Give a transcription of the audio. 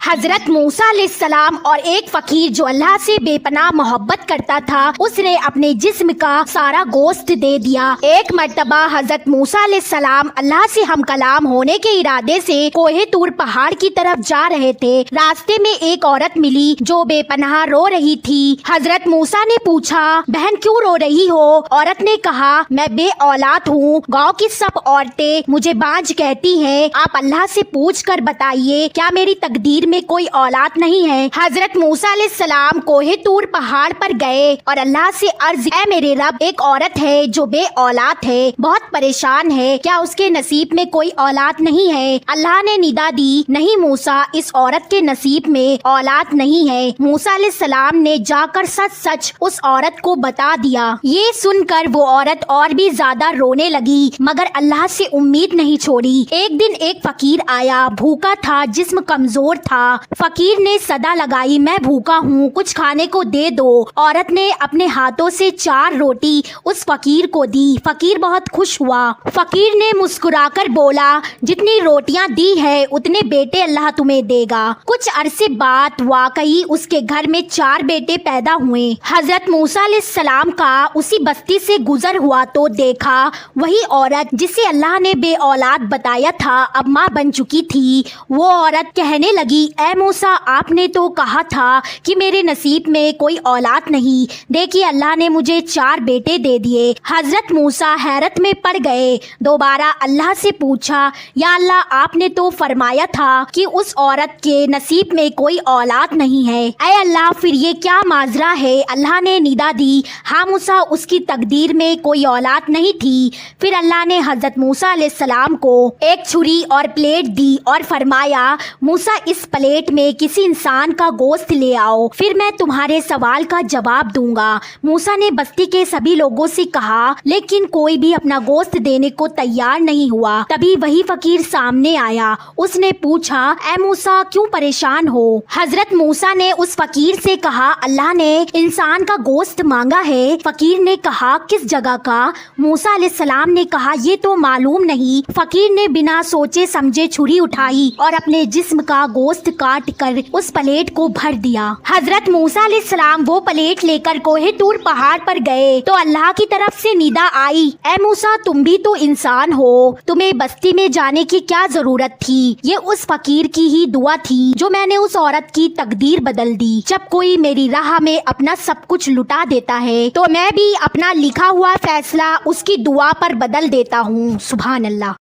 حضرت موسیٰ علیہ السلام اور ایک فقیر جو اللہ سے بے پناہ محبت کرتا تھا، اس نے اپنے جسم کا سارا گوشت دے دیا۔ ایک مرتبہ حضرت موسیٰ علیہ السلام اللہ سے ہم کلام ہونے کے ارادے سے کوہ طور پہاڑ کی طرف جا رہے تھے۔ راستے میں ایک عورت ملی جو بے پناہ رو رہی تھی۔ حضرت موسیٰ نے پوچھا، بہن کیوں رو رہی ہو؟ عورت نے کہا، میں بے اولاد ہوں، گاؤں کی سب عورتیں مجھے بانجھ کہتی ہیں، آپ اللہ سے پوچھ کر بتائیے کیا میری تقدیر میں کوئی اولاد نہیں ہے؟ حضرت موسیٰ علیہ السلام کوہ طور پہاڑ پر گئے اور اللہ سے عرض، اے میرے رب، ایک عورت ہے جو بے اولاد ہے، بہت پریشان ہے، کیا اس کے نصیب میں کوئی اولاد نہیں ہے؟ اللہ نے ندا دی، نہیں موسیٰ، اس عورت کے نصیب میں اولاد نہیں ہے۔ موسیٰ علیہ السلام نے جا کر سچ سچ اس عورت کو بتا دیا۔ یہ سن کر وہ عورت اور بھی زیادہ رونے لگی، مگر اللہ سے امید نہیں چھوڑی۔ ایک دن ایک فقیر آیا، بھوکا تھا، جسم کمزور تھا۔ فقیر نے صدا لگائی، میں بھوکا ہوں، کچھ کھانے کو دے دو۔ عورت نے اپنے ہاتھوں سے 4 روٹی اس فقیر کو دی۔ فقیر بہت خوش ہوا۔ فقیر نے مسکرا کر بولا، جتنی روٹیاں دی ہے اتنے بیٹے اللہ تمہیں دے گا۔ کچھ عرصے بعد واقعی اس کے گھر میں 4 بیٹے پیدا ہوئے۔ حضرت موسیٰ علیہ السلام کا اسی بستی سے گزر ہوا تو دیکھا وہی عورت جسے اللہ نے بے اولاد بتایا تھا اب ماں بن چکی تھی۔ وہ عورت کہنے لگی، اے موسیٰ، آپ نے تو کہا تھا کہ میرے نصیب میں کوئی اولاد نہیں، دیکھیے اللہ نے مجھے 4 بیٹے دے دیے۔ حضرت موسیٰ حیرت میں پڑ گئے، دوبارہ اللہ سے پوچھا، یا اللہ، آپ نے تو فرمایا تھا کہ اس عورت کے نصیب میں کوئی اولاد نہیں ہے، اے اللہ پھر یہ کیا ماجرا ہے؟ اللہ نے ندا دی، ہاں موسیٰ، اس کی تقدیر میں کوئی اولاد نہیں تھی۔ پھر اللہ نے حضرت موسیٰ علیہ السلام کو ایک چھری اور پلیٹ دی اور فرمایا، موسیٰ، اس پلیٹ میں کسی انسان کا گوشت لے آؤ، پھر میں تمہارے سوال کا جواب دوں گا۔ موسیٰ نے بستی کے سبھی لوگوں سے کہا، لیکن کوئی بھی اپنا گوشت دینے کو تیار نہیں ہوا۔ تبھی وہی فقیر سامنے آیا۔ اس نے پوچھا، اے موسیٰ، کیوں پریشان ہو؟ حضرت موسیٰ نے اس فقیر سے کہا، اللہ نے انسان کا گوشت مانگا ہے۔ فقیر نے کہا، کس جگہ کا؟ موسیٰ علیہ السلام نے کہا، یہ تو معلوم نہیں۔ فقیر نے بنا سوچے سمجھے چھری اٹھائی اور اپنے جسم کا گوشت کاٹ کر اس پلیٹ کو بھر دیا۔ حضرت موسیٰ علیہ السلام وہ پلیٹ لے کر کوہ طور پہاڑ پر گئے تو اللہ کی طرف سے ندا آئی، اے موسیٰ، تم بھی تو انسان ہو، تمہیں بستی میں جانے کی کیا ضرورت تھی؟ یہ اس فقیر کی ہی دعا تھی جو میں نے اس عورت کی تقدیر بدل دی۔ جب کوئی میری راہ میں اپنا سب کچھ لٹا دیتا ہے تو میں بھی اپنا لکھا ہوا فیصلہ اس کی دعا پر بدل دیتا ہوں۔ سبحان اللہ۔